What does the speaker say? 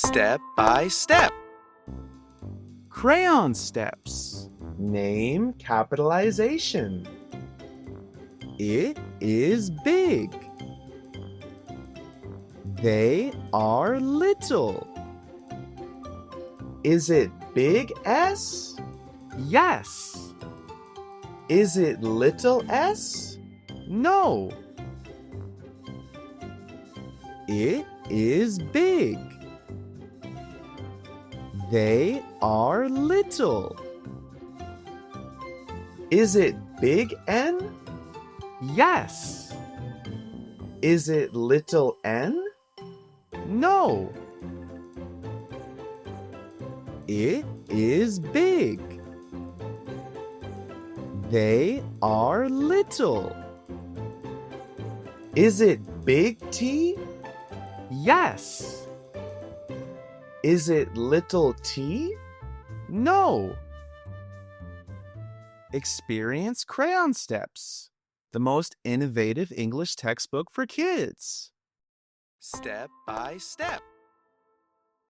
Step by step. Crayon steps. Name capitalization. It is big. They are little. Is it big S? Yes. Is it little s? No. It is big. They are little. Is it big N? Yes. Is it little n? No. It is big. They are little. Is it big T? Yes. Is it little t? No. Experience Crayon Steps, the most innovative English textbook for kids. Step by step.